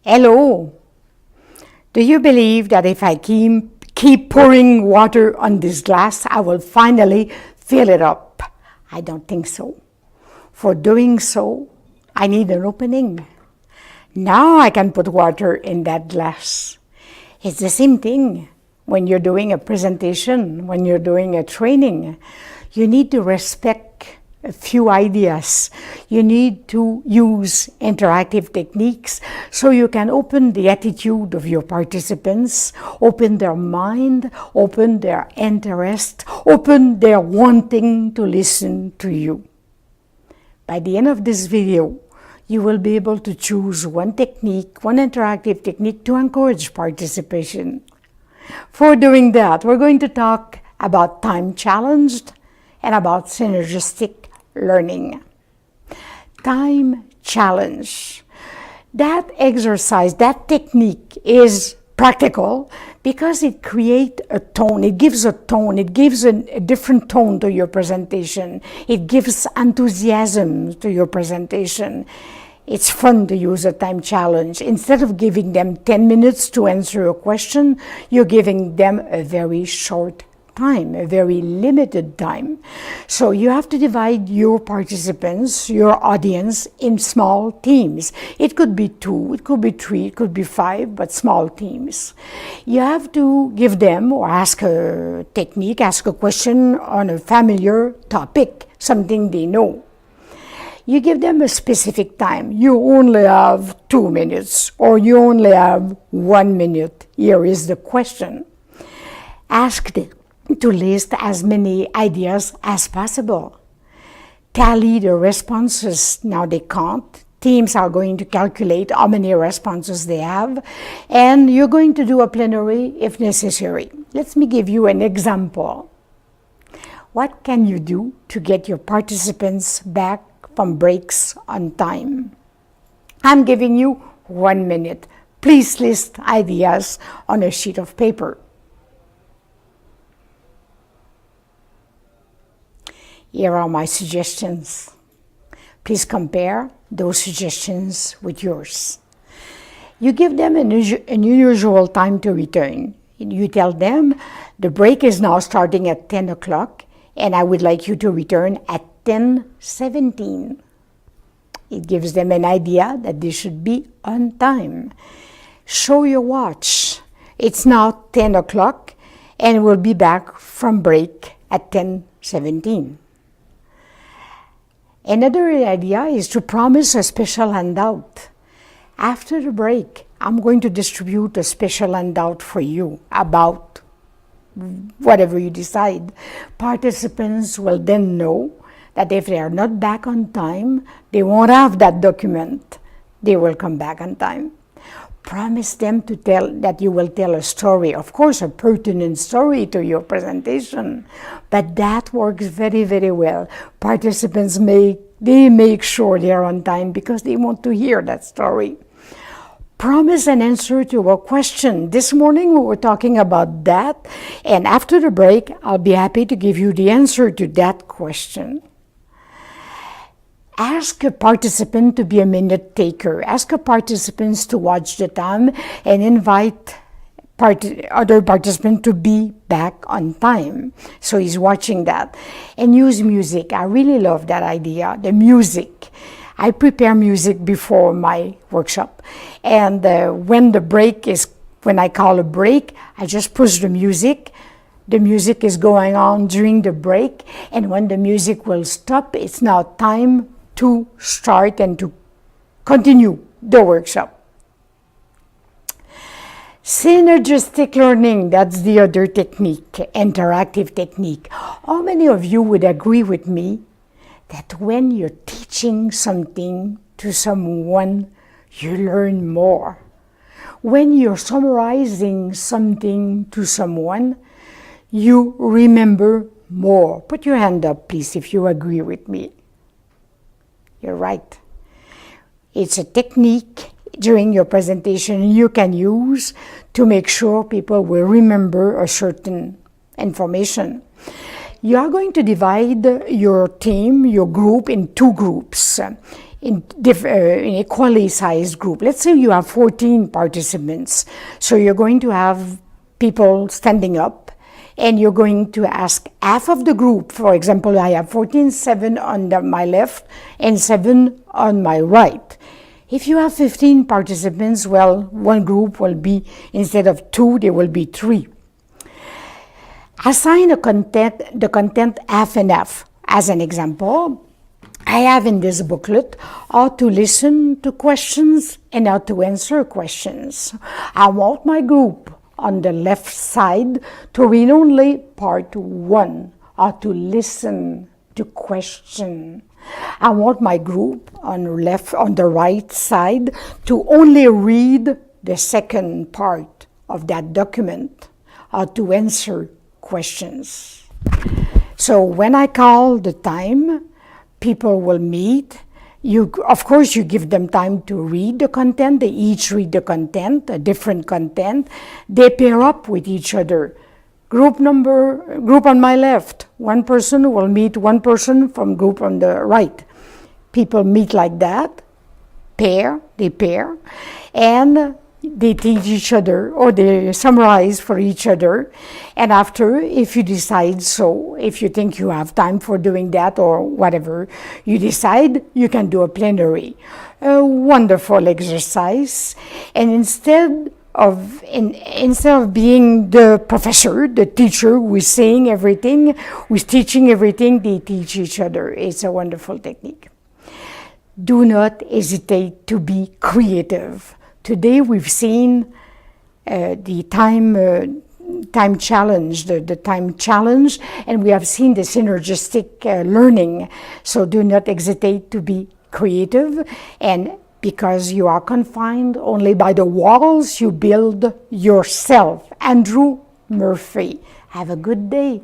Hello. Do you believe that if I keep pouring water on this glass, I will finally fill it up? I don't think so. For doing so, I need an opening. Now I can put water in that glass. It's the same thing when you're doing a presentation, when you're doing a training. You need to respect a few ideas. You need to use interactive techniques so you can open the attitude of your participants, open their mind, open their interest, open their wanting to listen to you. By the end of this video, you will be able to choose one technique, one interactive technique to encourage participation. For doing that, we're going to talk about time challenged and about synergistic learning. Time challenge. That exercise, that technique is practical because it creates a tone, it gives a tone, it gives a different tone to your presentation, it gives enthusiasm to your presentation. It's fun to use a time challenge. Instead of giving them 10 minutes to answer a question, you're giving them a very short time, a very limited time. So you have to divide your participants, your audience, in small teams. It could be 2, it could be 3, it could be 5, but small teams. You have to give them or ask a technique, ask a question on a familiar topic, something they know. You give them a specific time. You only have 2 minutes or you only have 1 minute. Here is the question. Ask them to list as many ideas as possible. Tally the responses. Now they can't. Teams are going to calculate how many responses they have, and you're going to do a plenary if necessary. Let me give you an example. What can you do to get your participants back from breaks on time? I'm giving you 1 minute. Please list ideas on a sheet of paper. Here are my suggestions. Please compare those suggestions with yours. You give them an unusual time to return. You tell them the break is now starting at 10 o'clock and I would like you to return at 10:17. It gives them an idea that they should be on time. Show your watch. It's now 10 o'clock and we'll be back from break at 10:17. Another idea is to promise a special handout. After the break, I'm going to distribute a special handout for you about whatever you decide. Participants will then know that if they are not back on time, they won't have that document. They will come back on time. Promise them that you will tell a story, of course a pertinent story to your presentation, but that works very, very well. Participants make sure they're on time because they want to hear that story. Promise an answer to a question. This morning we were talking about that, and after the break I'll be happy to give you the answer to that question. Ask a participant to be a minute taker. Ask a participants to watch the time and invite other participants to be back on time. So he's watching that. And use music. I really love that idea, the music. I prepare music before my workshop. And when I call a break, I just push the music. The music is going on during the break. And when the music will stop, it's now time to start and to continue the workshop. Synergistic learning, that's the other technique, interactive technique. How many of you would agree with me that when you're teaching something to someone, you learn more? When you're summarizing something to someone, you remember more. Put your hand up, please, if you agree with me. You're right. It's a technique during your presentation you can use to make sure people will remember a certain information. you are going to divide your team, your group, in two groups, in equally sized group. Let's say you have 14 participants. So you're going to have people standing up, and you're going to ask half of the group. For example, I have 14, 7 on my left and 7 on my right. If you have 15 participants, well, one group will be, instead of 2, there will be 3. Assign the content half and half. As an example, I have in this booklet how to listen to questions and how to answer questions. I want my group on the left side to read only part 1, how to listen to question. I want my group on the right side to only read the second part of that document, how to answer questions. So when I call the time, people will meet. Of course, you give them time to read the content. They each read the content, a different content. They pair up with each other. Group on my left, one person will meet one person from group on the right. People meet like that, they pair, and they teach each other, or they summarize for each other. And after, if you decide so, if you think you have time for doing that or whatever you decide, you can do a plenary. A wonderful exercise. And instead of being the professor, the teacher who is saying everything, who is teaching everything, they teach each other. It's a wonderful technique. Do not hesitate to be creative. Today we've seen the time challenge, the time challenge, and we have seen the synergistic learning. So do not hesitate to be creative, and because you are confined only by the walls, you build yourself. Andrew Murphy. Have a good day.